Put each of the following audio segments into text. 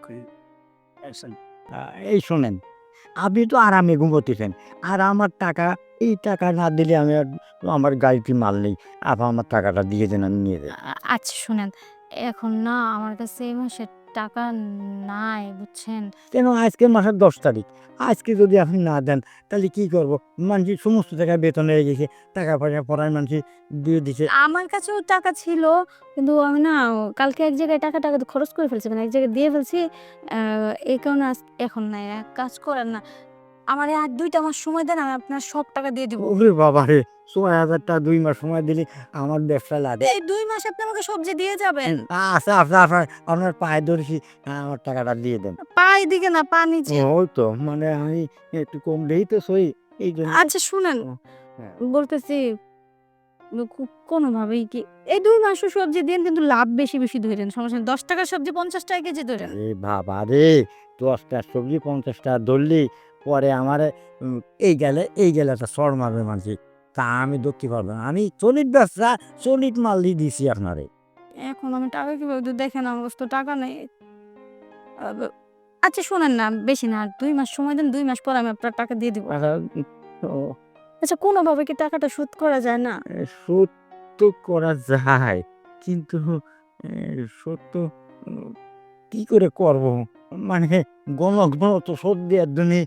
আচ্ছা, এই শোনেন, আপনি তো আরামে ঘুমোতেছেন। আর আমার টাকা, এই টাকা না দিলে আমি আর, আমার গাড়িতে মাল নেই। আমার টাকাটা দিয়ে দেন, আমি নিয়ে যাই। আচ্ছা শুনেন, এখন না আমার কাছে এই মাসে টাকা নাই বুঝছেন? কেন, আজকে মাসের ১০ তারিখ। আজকে যদি আপনি না দেন তাহলে কি করব? মানুষের সমস্ত জায়গায় বেতন হয়ে গেছে। টাকা-পয়সা পরায় মানুষে দিয়ে দিছে। আমার কাছেও টাকা ছিল, কিন্তু আমি না কালকে এক জায়গায় টাকা খরচ করে ফেলছি। মানে এক জায়গায় দিয়ে ফেলছি। আ এই কারণে এখন নাই। এক কাজ করেন না, আমারে আর ২ টা মাস সময় দেন, আমি আপনার সব টাকা দিয়ে দিব। ওরে বাবারে! ৬,০০০ টাকা ২ মাস সময় দিলে আমার ব্যবসা লাটে। এই ২ মাসে আপনি আমাকে সবজি দিয়ে যাবেন। আচ্ছা, আপনার পায়ে ধরেছি, আমার টাকাটা দিয়ে দেন। পা এদিকে না, পা নিচে। ওই তো, মানে আমি একটু কমলেই তো সই, এইজন্য। আচ্ছা শুনেন, ও হ্যাঁ। বলতেছি কোনোভাবেই কি এই ২ মাসও সবজি দিয়েন, কিন্তু লাভ বেশি ধইরেন। সমস্যা নেই। ৳১০ র সবজি ৳৫০ কেজি ধইরেন। আরে বাবারে! ১০ টার সবজি ৫০ টাকা ধরলি, পরে আমারে উম এই গেলে একটা চড় মারবে মানুষে। তা আমি ধরতে পারব না। আমি চলিত ব্যবসা, চলিত মালই দিছি আপনারে। এখন আমি টাকা কিভাবে দিব? দেখেন আমার কাছে তো টাকা নেই। আ ব আচ্ছা শুনেন না, বেশি না, আর ২ মাস সময় দেন। ২ মাস পর আমি আপনার টাকা দিয়ে দিব। আচ্ছা, ও আচ্ছা কোনোভাবে কি টাকাটা শোধ করা যায় না? শোধ তো করা যায়। কিন্তু এ শোধ তো উম কি করে করব? মানে ঘন তো শোধ দেওয়ার জন্যে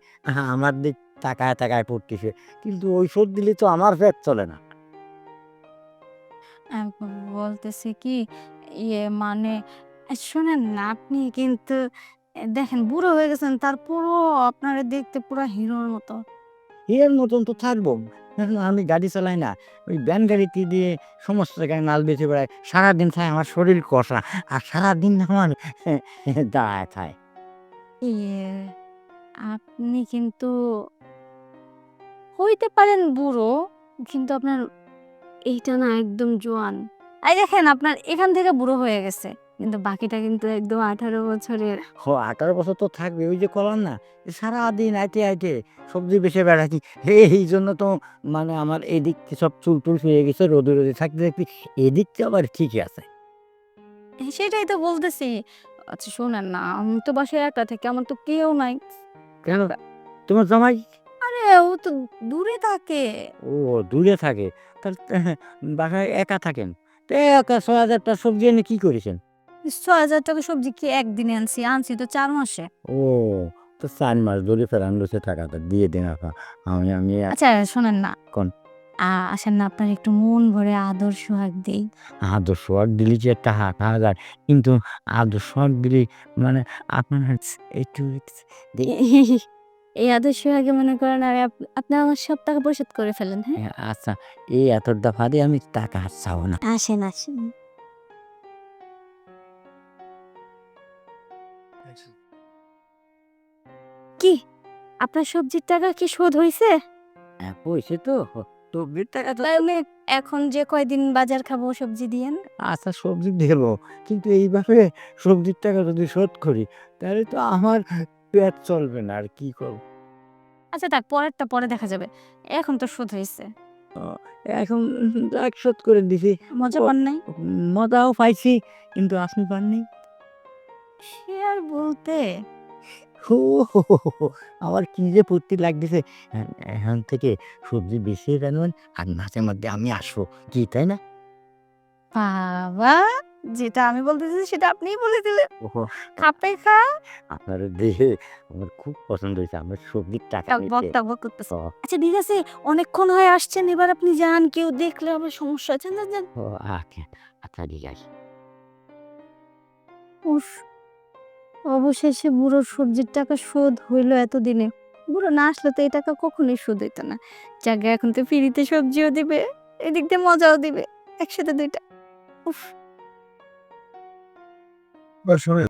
আমার দিক তাকায় পড়তেছে। কিন্তু ওই শোধ দিলে তো আমার পেট চলে না। আ ব বলতেছি কি, মানে শোনেন না, আপনি কিন্তু দেখেন বুড়ো হয়ে গেছেন, তারপরও আপনারে দেখতে পুরা হিরোর মতো। এর মতন তো থাকবো। এখন আমি গাড়ি চালাই না। ওই ভ্যান গাড়িতে দিয়ে সমস্ত জায়গায় মাল বেচে বেড়াই। সারাদিন খায় আমার শরীর কষা। আর সারাদিন আমার দাঁড়ায় খায়। ইয়ে আপনি কিন্তু হইতে পারেন বুড়ো, কিন্তু আপনার এইটা না একদম জোয়ান। এই দেখেন আপনার এখান থেকে বুড়ো হয়ে গেছে। কিন্তু বাকিটা কিন্তু একদম ১৮ বছরের। ১৮ বছর তো থাকবে। ওই যে কলাম না? সারাদিন আইটে সবজি বেচে বেড়াচ্ছি। এইজন্য তো মানে আমার এদিক সব চুল-টুল শুয়ে গেছে রোদে থাকতে। এদিকটা আবার ঠিকই আছে। সেটাই তো বলতেছি। আচ্ছা শোনেন না, আমি তো বাসায় একা থাকি। আমার তো কেউ নাই। কেন? তোমার জামাই? আরে ও তো দূরে থাকে। ও দূরে থাকে। তাহলে বাসায় একা থাকেন। তো একা ৬,০০০ টাকার সবজি এনে কি করেছেন? ৳৬,০০০ সবজি কি একদিনে আনছি? আনছি তো ৪ মাসে। ও, তো ৪ মাস ধরে ফেরান রয়েছে, টাকাটা দিয়ে দিন আমি আচ্ছা শোনেন না, কোন আ আসেন না আপনার একটু মন ভরে আদর সোহাগ দেই। আদর সোহাগ দিলি যে টাকা পাওয়া যায়। কিন্তু আদর সোহাগ দিলে মানে আপনার একটু দে এই আদর সোহাগে মনে করেন আমি আপনি আমার সব টাকা পরিশোধ করে ফেলেন, হ্যাঁ? আচ্ছা, এই এত দফা দিয়ে আমি টাকা আর চাবো না। আসেন। কি? আপনার সবজির টাকা কি শোধ হইছে? পয়সা তো সবজির টাকা তো তাহলে এখন যে কয়দিন বাজার খাবো সবজি দিয়েন। আচ্ছা, সবজি দিলো। কিন্তু এইভাবে সবজির টাকা যদি শোধ করি তাহলে তো আমার পেট চলবে না। আর কি করব? আচ্ছা থাক, পরেরটা পরে দেখা যাবে। এখন তো শোধ হইছে। অ এখন রাগ শোধ করে দিছি। মজা ও পান নাই? মজাও পাইছি, কিন্তু আপনি পাননি। সে আর বলতে। হো, হো, হো, হো, হো, আমার কি যে ফুর্তি লাগতেছে। এখন থেকে সবজি বেশি রাখবেন আর মাঝে মধ্যে আমি আসবো। কি তাই না? বাবা! যেটা আমি বলতে চেয়েছি সেটা আপনিই বলে দিলেন। ওহো! খাপে খা। আপনার দেখে আমার খুব পছন্দ হয়েছে। আমার সবজির টাকা নিতে। টকবক করতেছে। ও, আচ্ছা ঠিক আছে, অনেকক্ষণ হয়ে আসছেন। এবার আপনি যান। কেউ দেখলে আবার সমস্যা আছে। যান। ও আচ্ছা, আচ্ছা ঠিক আছে। উফ! অবশেষে বুড়োর সবজির টাকা শোধ হইল এতদিনে। বুড়ো না আসলে তো এই টাকা কখনোই শোধ হইত না। যাকগে, এখন তো ফ্রিতে সবজিও দিবে, এদিক দিয়ে মজাও দিবে। একসাথে ২ টা। উফ! বা শোনেন